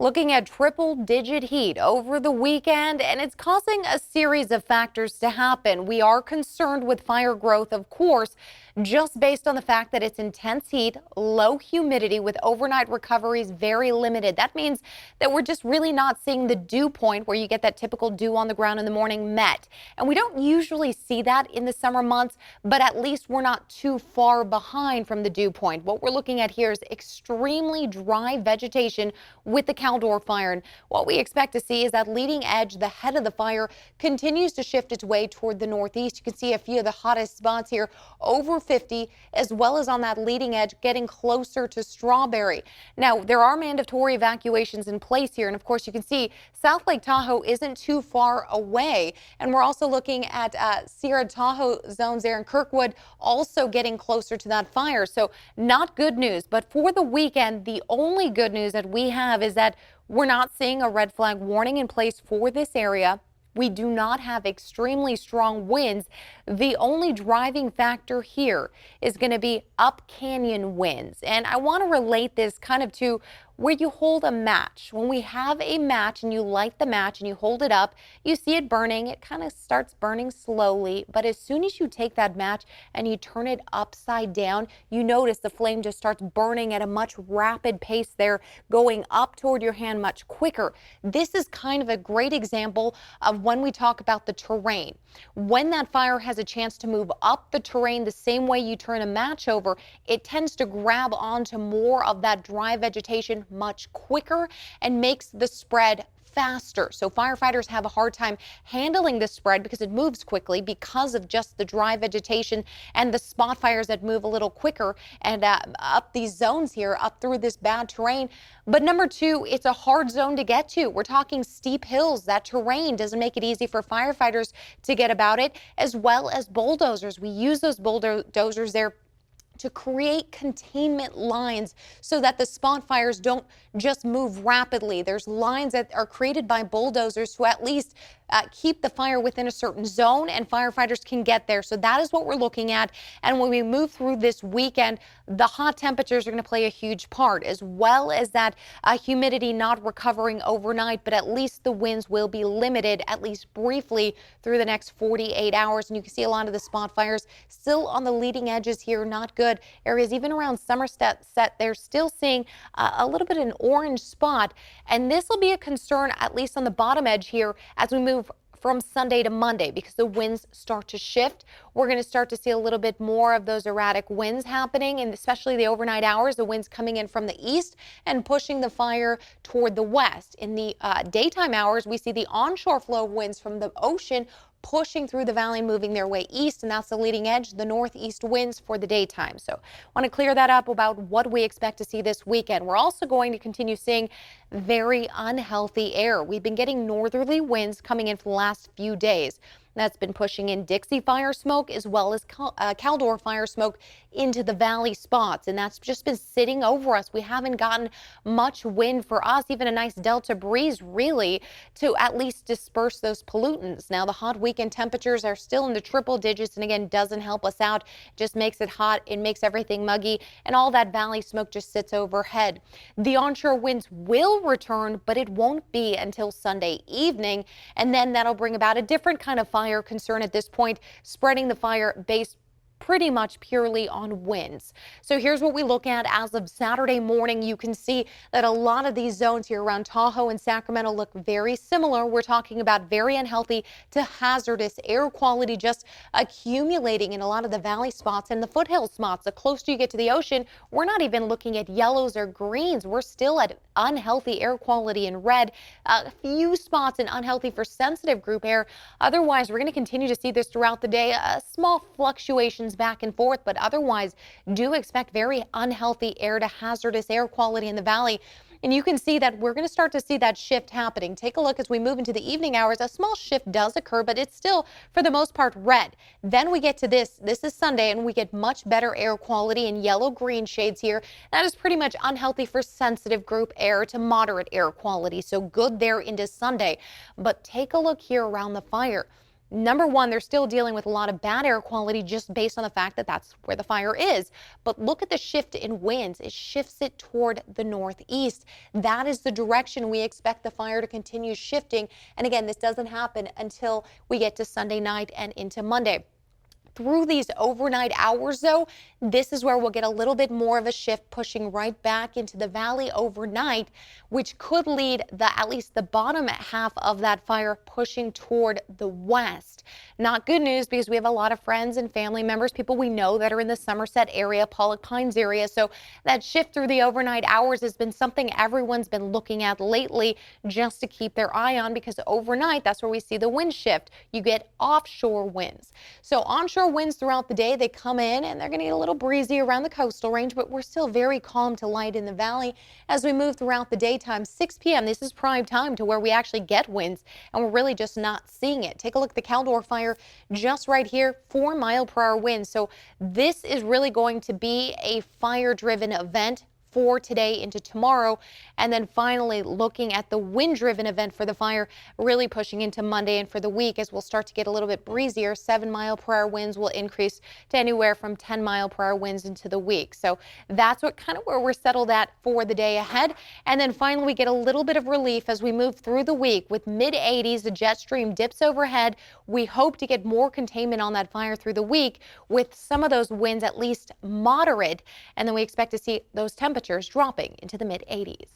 Looking at triple-digit heat over the weekend, and it's causing a series of factors to happen. We are concerned with fire growth, of course, just based on the fact that it's intense heat, low humidity with overnight recoveries very limited. That means that we're just really not seeing the dew point where you get that typical dew on the ground in the morning met. And we don't usually see that in the summer months, but at least we're not too far behind from the dew point. What we're looking at here is extremely dry vegetation with the Caldor fire. And what we expect to see is that leading edge, the head of the fire, continues to shift its way toward the northeast. You can see a few of the hottest spots here over 50, as well as on that leading edge getting closer to Strawberry. Now, there are mandatory evacuations in place here. And of course, you can see South Lake Tahoe isn't too far away. And we're also looking at Sierra Tahoe zones there in Kirkwood also getting closer to that fire. So not good news. But for the weekend, the only good news that we have is that we're not seeing a red flag warning in place for this area. We do not have extremely strong winds. The only driving factor here is going to be up canyon winds. And I want to relate this kind of to where you hold a match. When we have a match and you light the match and you hold it up, you see it burning. It kind of starts burning slowly. But as soon as you take that match and you turn it upside down, you notice the flame just starts burning at a much rapid pace there, going up toward your hand much quicker. This is kind of a great example of when we talk about the terrain. When that fire has a chance to move up the terrain the same way you turn a match over, it tends to grab onto more of that dry vegetation much quicker and makes the spread faster. So firefighters have a hard time handling the spread because it moves quickly because of just the dry vegetation and the spot fires that move a little quicker and up these zones here, up through this bad terrain. But number two, it's a hard zone to get to. We're talking steep hills. That terrain doesn't make it easy for firefighters to get about it, as well as bulldozers. We use those bulldozers there to create containment lines so that the spot fires don't just move rapidly. There's lines that are created by bulldozers to at least keep the fire within a certain zone, and firefighters can get there. So that is what we're looking at. And when we move through this weekend, the hot temperatures are going to play a huge part, as well as that humidity not recovering overnight, but at least the winds will be limited, at least briefly, through the next 48 hours. And you can see a lot of the spot fires still on the leading edges here, not good. Areas even around Somerset, they're still seeing a little bit of an orange spot. And this will be a concern, at least on the bottom edge here, as we move from Sunday to Monday, because the winds start to shift. We're going to start to see a little bit more of those erratic winds happening, and especially the overnight hours, the winds coming in from the east and pushing the fire toward the west. In the daytime hours, we see the onshore flow of winds from the ocean pushing through the valley, moving their way east, and that's the leading edge, the northeast winds for the daytime. So want to clear that up about what we expect to see this weekend. We're also going to continue seeing very unhealthy air. We've been getting northerly winds coming in for the last few days. That's been pushing in Dixie fire smoke as well as Caldor fire smoke into the valley spots. And that's just been sitting over us. We haven't gotten much wind for us, even a nice delta breeze really, to at least disperse those pollutants. Now the hot weekend temperatures are still in the triple digits, and again, doesn't help us out. It just makes it hot. It makes everything muggy, and all that valley smoke just sits overhead. The onshore winds will return, but it won't be until Sunday evening. And then that'll bring about a different kind of fire concern at this point, spreading the fire based pretty much purely on winds. So here's what we look at as of Saturday morning. You can see that a lot of these zones here around Tahoe and Sacramento look very similar. We're talking about very unhealthy to hazardous air quality just accumulating in a lot of the valley spots and the foothill spots. The closer you get to the ocean, we're not even looking at yellows or greens. We're still at unhealthy air quality in red. A few spots in unhealthy for sensitive group air. Otherwise, we're going to continue to see this throughout the day. Small fluctuations back and forth, but otherwise do expect very unhealthy air to hazardous air quality in the valley. And you can see that we're going to start to see that shift happening. Take a look as we move into the evening hours. A small shift does occur, but it's still, for the most part, red. Then we get to this is Sunday, and we get much better air quality in yellow-green shades here. That is pretty much unhealthy for sensitive group air to moderate air quality. So good there into Sunday. But take a look here around the fire. Number one, they're still dealing with a lot of bad air quality just based on the fact that that's where the fire is. But look at the shift in winds. It shifts it toward the northeast. That is the direction we expect the fire to continue shifting. And again, this doesn't happen until we get to Sunday night and into Monday. Through these overnight hours, though, this is where we'll get a little bit more of a shift pushing right back into the valley overnight, which could lead at least the bottom half of that fire pushing toward the west. Not good news because we have a lot of friends and family members, people we know that are in the Somerset area, Pollock Pines area. So that shift through the overnight hours has been something everyone's been looking at lately just to keep their eye on, because overnight, that's where we see the wind shift. You get offshore winds. So onshore winds throughout the day, they come in and they're going to get a little breezy around the coastal range, but we're still very calm to light in the valley as we move throughout the daytime. 6 p.m. This is prime time to where we actually get winds, and we're really just not seeing it. Take a look at the Caldor fire just right here, 4-mile-per-hour winds. So this is really going to be a fire-driven event for today into tomorrow. And then finally looking at the wind-driven event for the fire, really pushing into Monday and for the week, as we'll start to get a little bit breezier. 7-mile-per-hour winds will increase to anywhere from 10-mile-per-hour winds into the week. So that's what kind of where we're settled at for the day ahead. And then finally we get a little bit of relief as we move through the week with mid-80s. The jet stream dips overhead. We hope to get more containment on that fire through the week with some of those winds at least moderate. And then we expect to see those temperatures dropping into the mid-80s.